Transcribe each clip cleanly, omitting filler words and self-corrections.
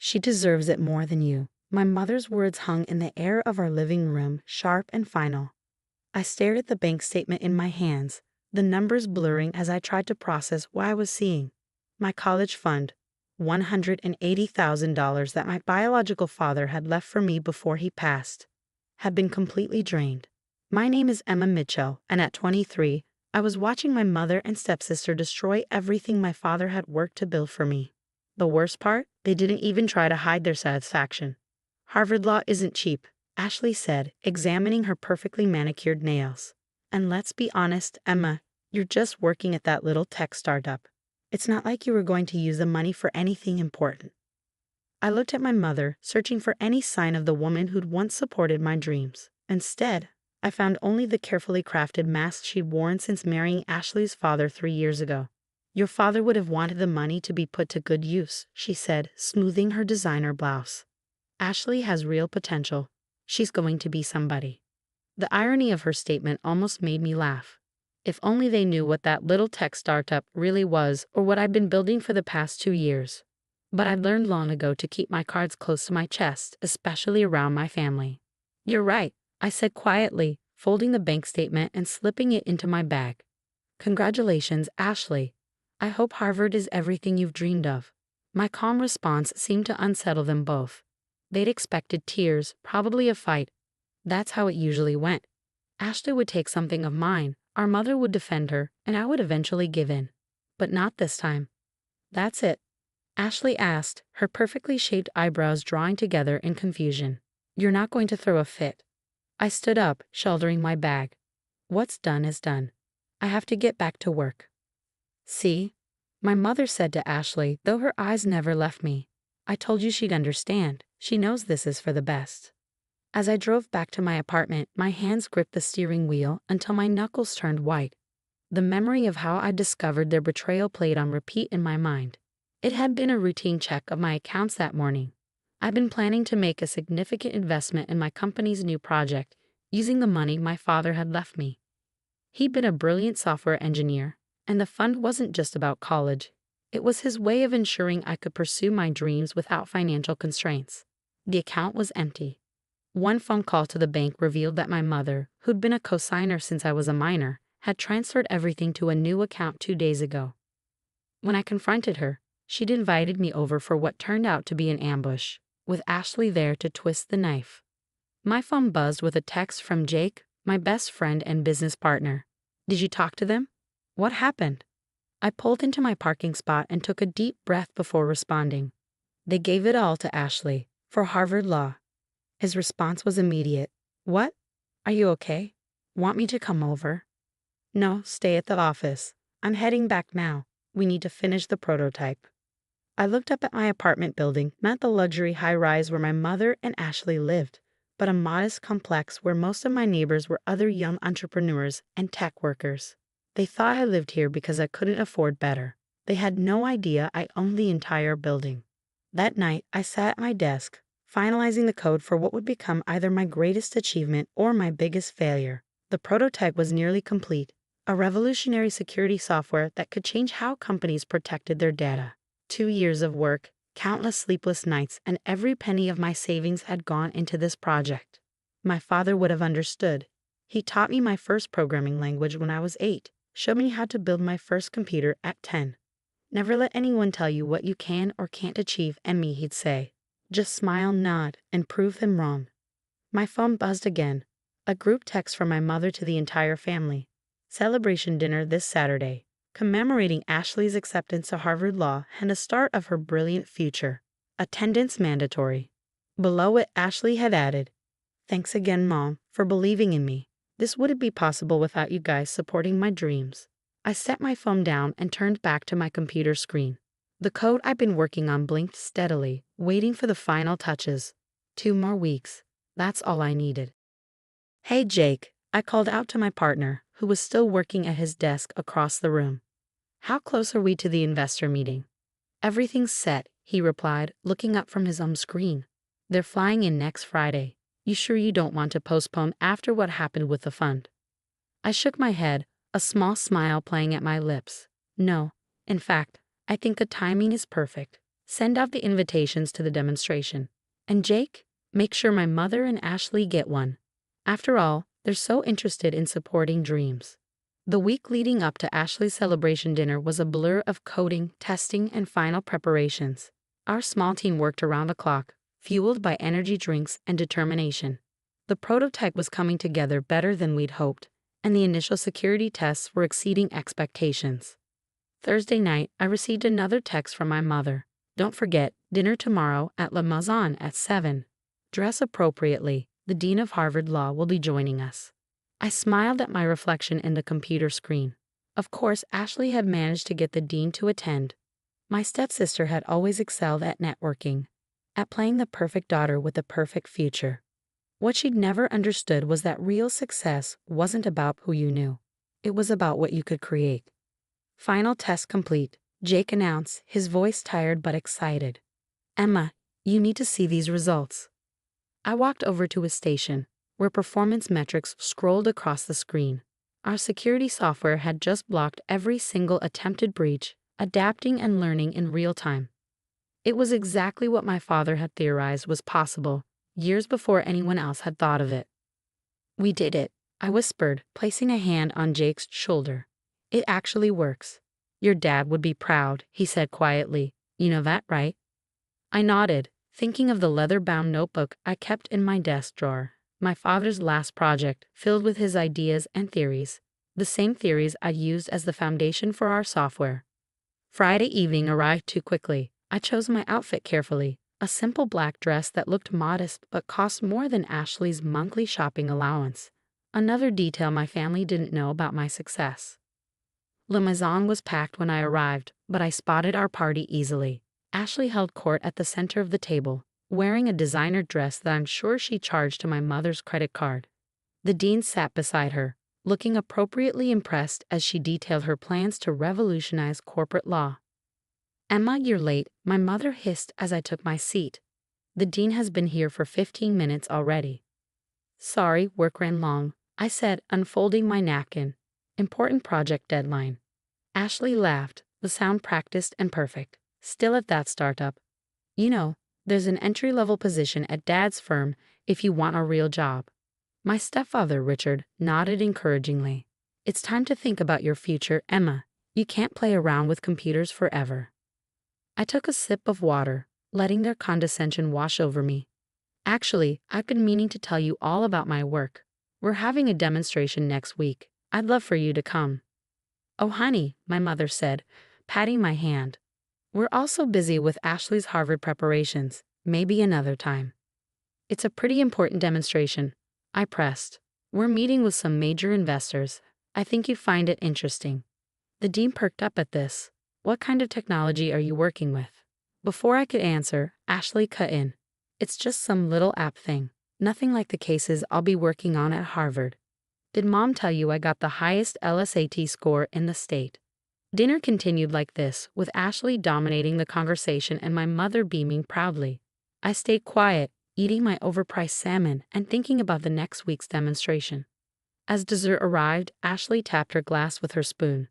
She deserves it more than you. My mother's words hung in the air of our living room, sharp and final. I stared at the bank statement in my hands, the numbers blurring as I tried to process what I was seeing. My college fund, $180,000 that my biological father had left for me before he passed, had been completely drained. My name is Emma Mitchell, and at 23, I was watching my mother and stepsister destroy everything my father had worked to build for me. The worst part, they didn't even try to hide their satisfaction. Harvard Law isn't cheap, Ashley said, examining her perfectly manicured nails. And let's be honest, Emma, you're just working at that little tech startup. It's not like you were going to use the money for anything important. I looked at my mother, searching for any sign of the woman who'd once supported my dreams. Instead, I found only the carefully crafted mask she'd worn since marrying Ashley's father 3 years ago. Your father would have wanted the money to be put to good use, she said, smoothing her designer blouse. Ashley has real potential. She's going to be somebody. The irony of her statement almost made me laugh. If only they knew what that little tech startup really was, or what I'd been building for the past 2 years. But I'd learned long ago to keep my cards close to my chest, especially around my family. You're right, I said quietly, folding the bank statement and slipping it into my bag. Congratulations, Ashley. I hope Harvard is everything you've dreamed of. My calm response seemed to unsettle them both. They'd expected tears, probably a fight. That's how it usually went. Ashley would take something of mine, our mother would defend her, and I would eventually give in. But not this time. That's it? Ashley asked, her perfectly shaped eyebrows drawing together in confusion. You're not going to throw a fit. I stood up, shouldering my bag. What's done is done. I have to get back to work. See? My mother said to Ashley, though her eyes never left me. I told you she'd understand. She knows this is for the best. As I drove back to my apartment, my hands gripped the steering wheel until my knuckles turned white. The memory of how I discovered their betrayal played on repeat in my mind. It had been a routine check of my accounts that morning. I'd been planning to make a significant investment in my company's new project, using the money my father had left me. He'd been a brilliant software engineer, and the fund wasn't just about college. It was his way of ensuring I could pursue my dreams without financial constraints. The account was empty. One phone call to the bank revealed that my mother, who'd been a cosigner since I was a minor, had transferred everything to a new account 2 days ago. When I confronted her, she'd invited me over for what turned out to be an ambush, with Ashley there to twist the knife. My phone buzzed with a text from Jake, my best friend and business partner. Did you talk to them? What happened? I pulled into my parking spot and took a deep breath before responding. They gave it all to Ashley, for Harvard Law. His response was immediate. What? Are you okay? Want me to come over? No, stay at the office. I'm heading back now. We need to finish the prototype. I looked up at my apartment building, not the luxury high-rise where my mother and Ashley lived, but a modest complex where most of my neighbors were other young entrepreneurs and tech workers. They thought I lived here because I couldn't afford better. They had no idea I owned the entire building. That night, I sat at my desk, finalizing the code for what would become either my greatest achievement or my biggest failure. The prototype was nearly complete, a revolutionary security software that could change how companies protected their data. 2 years of work, countless sleepless nights, and every penny of my savings had gone into this project. My father would have understood. He taught me my first programming language when I was 8, showed me how to build my first computer at 10. Never let anyone tell you what you can or can't achieve, Emmy, he'd say. Just smile, nod, and prove them wrong. My phone buzzed again. A group text from my mother to the entire family. Celebration dinner this Saturday, commemorating Ashley's acceptance to Harvard Law and the start of her brilliant future. Attendance mandatory. Below it, Ashley had added, Thanks again, Mom, for believing in me. This wouldn't be possible without you guys supporting my dreams. I set my phone down and turned back to my computer screen. The code I'd been working on blinked steadily, waiting for the final touches. 2 more weeks. That's all I needed. Hey, Jake, I called out to my partner, who was still working at his desk across the room. How close are we to the investor meeting? Everything's set, he replied, looking up from his screen. They're flying in next Friday. You sure you don't want to postpone after what happened with the fund? I shook my head, a small smile playing at my lips. No, in fact, I think the timing is perfect. Send out the invitations to the demonstration. And Jake, make sure my mother and Ashley get one. After all, they're so interested in supporting dreams. The week leading up to Ashley's celebration dinner was a blur of coding, testing, and final preparations. Our small team worked around the clock, fueled by energy drinks and determination. The prototype was coming together better than we'd hoped, and the initial security tests were exceeding expectations. Thursday night, I received another text from my mother. Don't forget, dinner tomorrow at La Maison at 7. Dress appropriately. The Dean of Harvard Law will be joining us. I smiled at my reflection in the computer screen. Of course, Ashley had managed to get the dean to attend. My stepsister had always excelled at networking, at playing the perfect daughter with the perfect future. What she'd never understood was that real success wasn't about who you knew. It was about what you could create. Final test complete, Jake announced, his voice tired but excited. Emma, you need to see these results. I walked over to his station, where performance metrics scrolled across the screen. Our security software had just blocked every single attempted breach, adapting and learning in real time. It was exactly what my father had theorized was possible, years before anyone else had thought of it. We did it, I whispered, placing a hand on Jake's shoulder. It actually works. Your dad would be proud, he said quietly. You know that, right? I nodded, thinking of the leather-bound notebook I kept in my desk drawer, my father's last project, filled with his ideas and theories, the same theories I'd used as the foundation for our software. Friday evening arrived too quickly. I chose my outfit carefully, a simple black dress that looked modest but cost more than Ashley's monthly shopping allowance, another detail my family didn't know about my success. La Maison was packed when I arrived, but I spotted our party easily. Ashley held court at the center of the table, wearing a designer dress that I'm sure she charged to my mother's credit card. The dean sat beside her, looking appropriately impressed as she detailed her plans to revolutionize corporate law. Emma, you're late, my mother hissed as I took my seat. The dean has been here for 15 minutes already. Sorry, work ran long, I said, unfolding my napkin. Important project deadline. Ashley laughed, the sound practiced and perfect. Still at that startup. You know, there's an entry-level position at Dad's firm if you want a real job. My stepfather, Richard, nodded encouragingly. It's time to think about your future, Emma. You can't play around with computers forever. I took a sip of water, letting their condescension wash over me. Actually, I've been meaning to tell you all about my work. We're having a demonstration next week. I'd love for you to come. Oh, honey, my mother said, patting my hand. We're also busy with Ashley's Harvard preparations. Maybe another time. It's a pretty important demonstration, I pressed. We're meeting with some major investors. I think you find it interesting. The dean perked up at this. What kind of technology are you working with? Before I could answer, Ashley cut in. It's just some little app thing. Nothing like the cases I'll be working on at Harvard. Did Mom tell you I got the highest LSAT score in the state? Dinner continued like this, with Ashley dominating the conversation and my mother beaming proudly. I stayed quiet, eating my overpriced salmon and thinking about the next week's demonstration. As dessert arrived, Ashley tapped her glass with her spoon.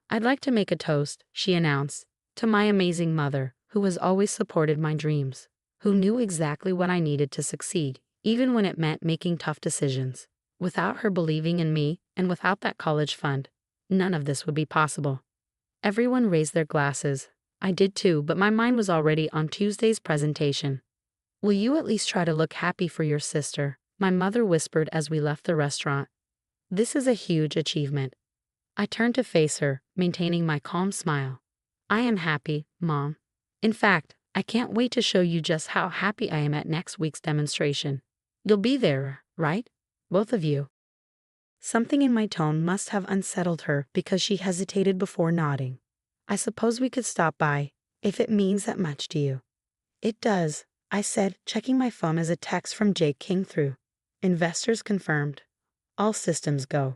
I'd like to make a toast, she announced, to my amazing mother, who has always supported my dreams, who knew exactly what I needed to succeed, even when it meant making tough decisions. Without her believing in me, and without that college fund, none of this would be possible. Everyone raised their glasses. I did too, but my mind was already on Tuesday's presentation. Will you at least try to look happy for your sister? My mother whispered as we left the restaurant. This is a huge achievement. I turned to face her, maintaining my calm smile. I am happy, Mom. In fact, I can't wait to show you just how happy I am at next week's demonstration. You'll be there, right? Both of you. Something in my tone must have unsettled her because she hesitated before nodding. I suppose we could stop by, if it means that much to you. It does, I said, checking my phone as a text from Jake came through. Investors confirmed. All systems go.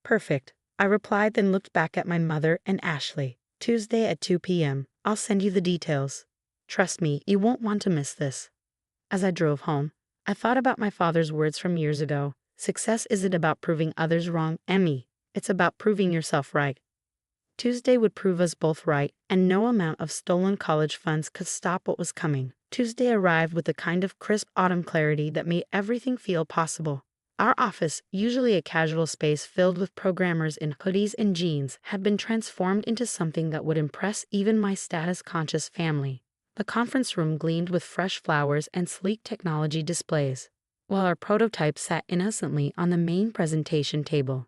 Perfect, I replied, then looked back at my mother and Ashley. Tuesday at 2 p.m. I'll send you the details. Trust me, you won't want to miss this. As I drove home, I thought about my father's words from years ago. Success isn't about proving others wrong, Emmy. It's about proving yourself right. Tuesday would prove us both right, and no amount of stolen college funds could stop what was coming. Tuesday arrived with a kind of crisp autumn clarity that made everything feel possible. Our office, usually a casual space filled with programmers in hoodies and jeans, had been transformed into something that would impress even my status-conscious family. The conference room gleamed with fresh flowers and sleek technology displays, while our prototype sat innocently on the main presentation table.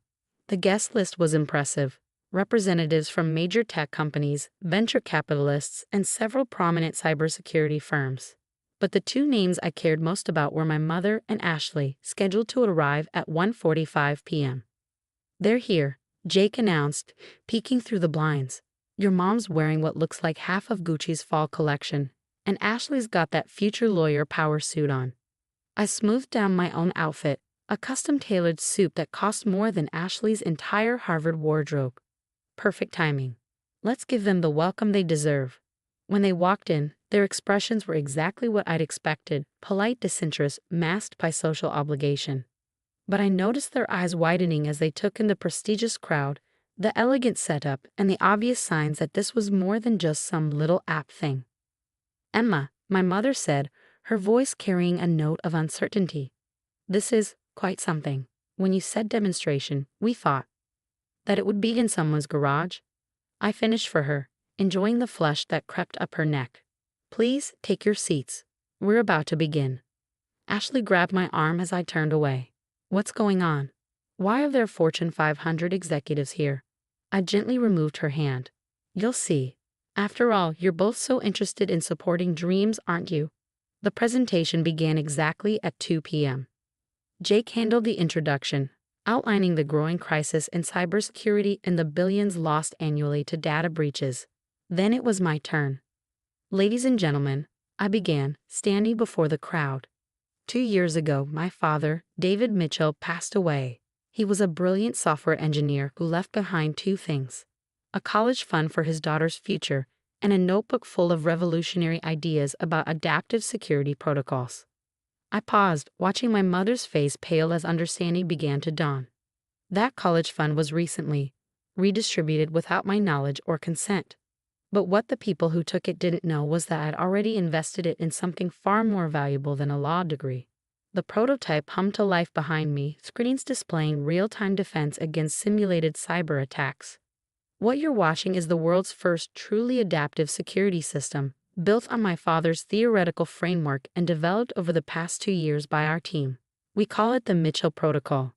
The guest list was impressive. Representatives from major tech companies, venture capitalists, and several prominent cybersecurity firms. But the two names I cared most about were my mother and Ashley, scheduled to arrive at 1:45 p.m. "They're here," Jake announced, peeking through the blinds. "Your mom's wearing what looks like half of Gucci's fall collection, and Ashley's got that future lawyer power suit on." I smoothed down my own outfit, a custom-tailored suit that cost more than Ashley's entire Harvard wardrobe. Perfect timing. Let's give them the welcome they deserve. When they walked in, their expressions were exactly what I'd expected, polite disinterest masked by social obligation. But I noticed their eyes widening as they took in the prestigious crowd, the elegant setup, and the obvious signs that this was more than just some little app thing. "Emma," my mother said, her voice carrying a note of uncertainty. "This is quite something. When you said demonstration, we thought that it would be in someone's garage." I finished for her, enjoying the flush that crept up her neck. "Please take your seats. We're about to begin." Ashley grabbed my arm as I turned away. "What's going on? Why are there Fortune 500 executives here?" I gently removed her hand. "You'll see. After all, you're both so interested in supporting dreams, aren't you?" The presentation began exactly at 2 p.m. Jake handled the introduction, outlining the growing crisis in cybersecurity and the billions lost annually to data breaches. Then it was my turn. "Ladies and gentlemen," I began, standing before the crowd. 2 years ago, my father, David Mitchell, passed away. He was a brilliant software engineer who left behind two things: a college fund for his daughter's future and a notebook full of revolutionary ideas about adaptive security protocols. I paused, watching my mother's face pale as understanding began to dawn. That college fund was recently redistributed without my knowledge or consent. But what the people who took it didn't know was that I'd already invested it in something far more valuable than a law degree. The prototype hummed to life behind me, screens displaying real-time defense against simulated cyber attacks. What you're watching is the world's first truly adaptive security system, built on my father's theoretical framework and developed over the past 2 years by our team. We call it the Mitchell Protocol.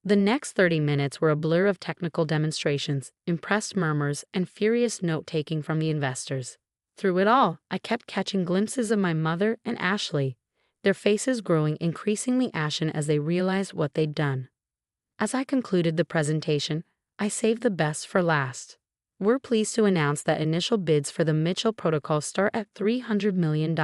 The next 30 minutes were a blur of technical demonstrations, impressed murmurs, and furious note-taking from the investors. Through it all, I kept catching glimpses of my mother and Ashley, their faces growing increasingly ashen as they realized what they'd done. As I concluded the presentation, I saved the best for last. We're pleased to announce that initial bids for the Mitchell Protocol start at $300 million,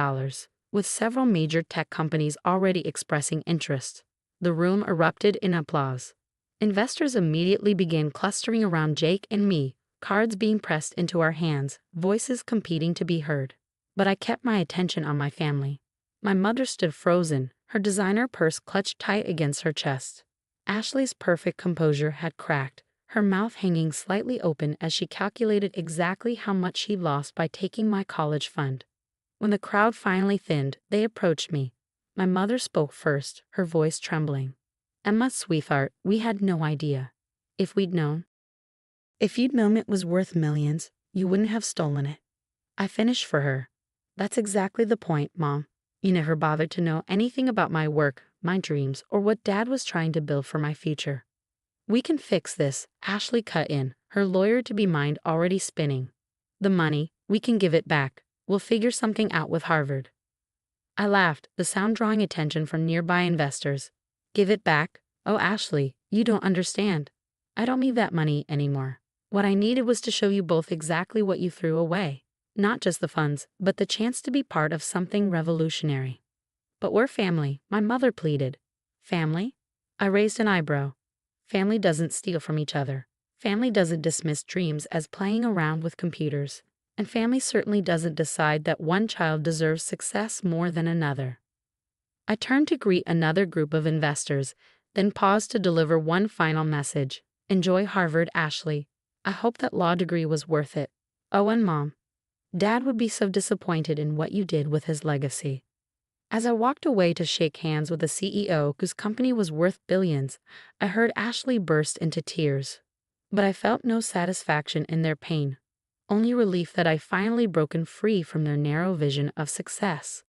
with several major tech companies already expressing interest. The room erupted in applause. Investors immediately began clustering around Jake and me, cards being pressed into our hands, voices competing to be heard. But I kept my attention on my family. My mother stood frozen, her designer purse clutched tight against her chest. Ashley's perfect composure had cracked, her mouth hanging slightly open as she calculated exactly how much she lost by taking my college fund. When the crowd finally thinned, they approached me. My mother spoke first, her voice trembling. "Emma, sweetheart, we had no idea. If we'd known. If you'd known it was worth millions, you wouldn't have stolen it." I finished for her. "That's exactly the point, Mom. You never bothered to know anything about my work, my dreams, or what Dad was trying to build for my future." "We can fix this," Ashley cut in, her lawyer-to-be mind already spinning. "The money, we can give it back. We'll figure something out with Harvard." I laughed, the sound drawing attention from nearby investors. "Give it back? Oh, Ashley, you don't understand. I don't need that money anymore. What I needed was to show you both exactly what you threw away. Not just the funds, but the chance to be part of something revolutionary." "But we're family," my mother pleaded. "Family?" I raised an eyebrow. "Family doesn't steal from each other. Family doesn't dismiss dreams as playing around with computers. And family certainly doesn't decide that one child deserves success more than another." I turned to greet another group of investors, then paused to deliver one final message. "Enjoy Harvard, Ashley. I hope that law degree was worth it. Oh, and Mom, Dad would be so disappointed in what you did with his legacy. As I walked away to shake hands with the CEO whose company was worth billions, I heard Ashley burst into tears. But I felt no satisfaction in their pain, only relief that I finally broken free from their narrow vision of success.